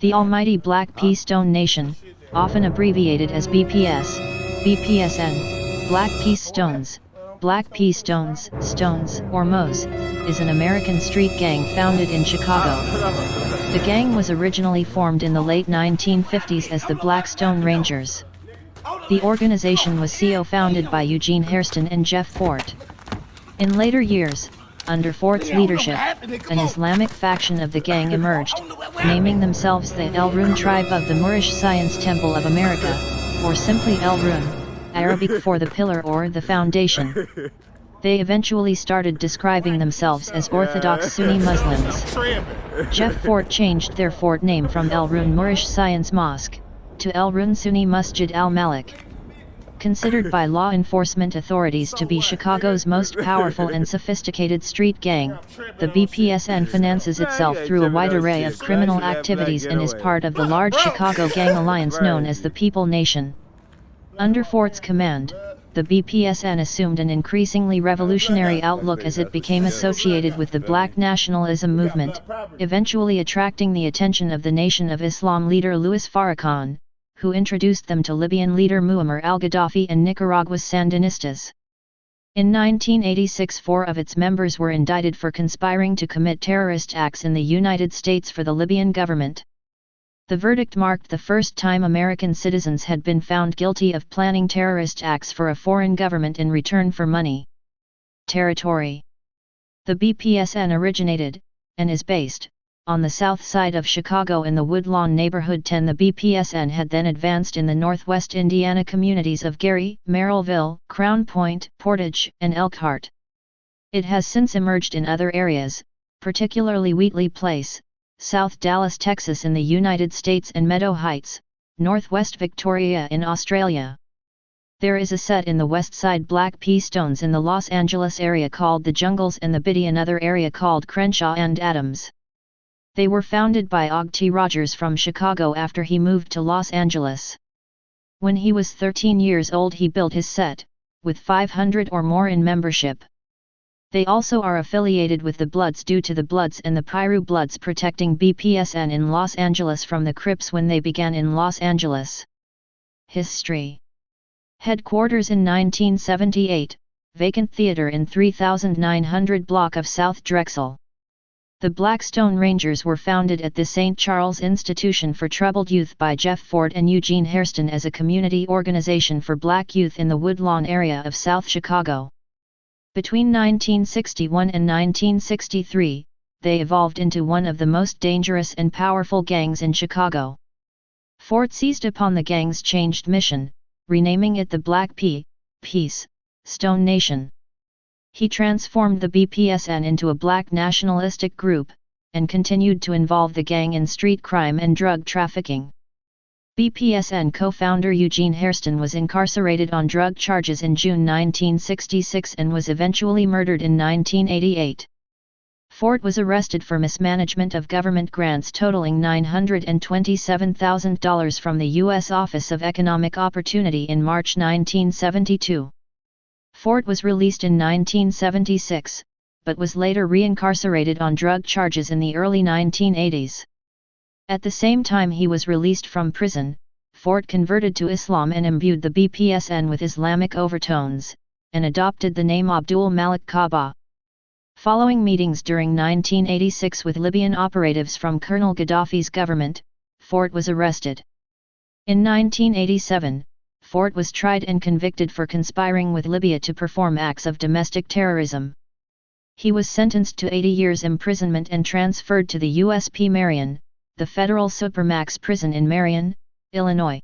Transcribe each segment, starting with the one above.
The Almighty Black Pea Stone Nation, often abbreviated as BPS, BPSN, Black Pea Stones, Stones, or Moes, is an American street gang founded in Chicago. The gang was originally formed in the late 1950s as the Blackstone Rangers. The organization was co-founded by Eugene Hairston and Jeff Fort. In later years, under Fort's leadership, an Islamic faction of the gang emerged, naming themselves the Rukn tribe of the Moorish Science Temple of America, or simply Rukn, Arabic for the pillar or the foundation. They eventually started describing themselves as Orthodox Sunni Muslims. Jeff Fort changed their fort name from Rukn Moorish Science Mosque to Rukn Sunni Masjid al-Malik. Considered by law enforcement authorities to be Chicago's most powerful and sophisticated street gang, the BPSN finances itself through a wide array of criminal activities and is part of the large Chicago gang alliance known as the People Nation. Under Fort's command, the BPSN assumed an increasingly revolutionary outlook as it became associated with the black nationalism movement, eventually attracting the attention of the Nation of Islam leader Louis Farrakhan, who introduced them to Libyan leader Muammar al-Gaddafi and Nicaragua's Sandinistas. In 1986, 4 of its members were indicted for conspiring to commit terrorist acts in the United States for the Libyan government. The verdict marked the first time American citizens had been found guilty of planning terrorist acts for a foreign government in return for money. Territory. The BPSN originated, and is based, on the south side of Chicago in the Woodlawn neighborhood 10. The BPSN had then advanced in the northwest Indiana communities of Gary, Merrillville, Crown Point, Portage, and Elkhart. It has since emerged in other areas, particularly Wheatley Place, South Dallas, Texas in the United States, and Meadow Heights, Northwest Victoria in Australia. There is a set in the West Side Black Pea Stones in the Los Angeles area called the Jungles and the Biddy, another area called Crenshaw and Adams. They were founded by Og T. Rogers from Chicago after he moved to Los Angeles. When he was 13 years old, he built his set, with 500 or more in membership. They also are affiliated with the Bloods due to the Bloods and the Piru Bloods protecting BPSN in Los Angeles from the Crips when they began in Los Angeles. History. Headquarters in 1978, vacant theater in 3900 block of South Drexel. The Blackstone Rangers were founded at the St. Charles Institution for Troubled Youth by Jeff Fort and Eugene Hairston as a community organization for black youth in the Woodlawn area of South Chicago. Between 1961 and 1963, they evolved into one of the most dangerous and powerful gangs in Chicago. Fort seized upon the gang's changed mission, renaming it the Black Peace Stone Nation. He transformed the BPSN into a black nationalistic group, and continued to involve the gang in street crime and drug trafficking. BPSN co-founder Eugene Hairston was incarcerated on drug charges in June 1966 and was eventually murdered in 1988. Fort was arrested for mismanagement of government grants totaling $927,000 from the U.S. Office of Economic Opportunity in March 1972. Fort was released in 1976, but was later reincarcerated on drug charges in the early 1980s. At the same time he was released from prison, Fort converted to Islam and imbued the BPSN with Islamic overtones, and adopted the name al-Malik Kaaba. Following meetings during 1986 with Libyan operatives from Colonel Gaddafi's government, Fort was arrested. In 1987, Fort was tried and convicted for conspiring with Libya to perform acts of domestic terrorism. He was sentenced to 80 years imprisonment and transferred to the USP Marion, the federal supermax prison in Marion, Illinois.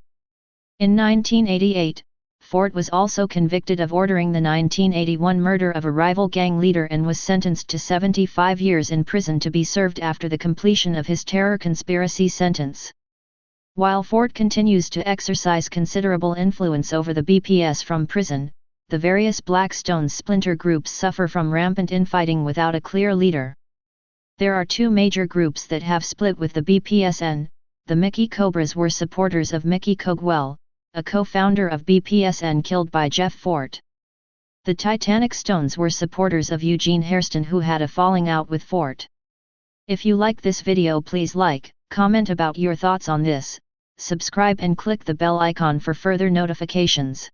In 1988, Fort was also convicted of ordering the 1981 murder of a rival gang leader and was sentenced to 75 years in prison to be served after the completion of his terror conspiracy sentence. While Fort continues to exercise considerable influence over the BPS from prison, the various Blackstone splinter groups suffer from rampant infighting without a clear leader. There are 2 major groups that have split with the BPSN. The Mickey Cobras were supporters of Mickey Cogswell, a co-founder of BPSN killed by Jeff Fort. The Titanic Stones were supporters of Eugene Hairston, who had a falling out with Fort. If you like this video, please like, Comment about your thoughts on this, subscribe and click the bell icon for further notifications.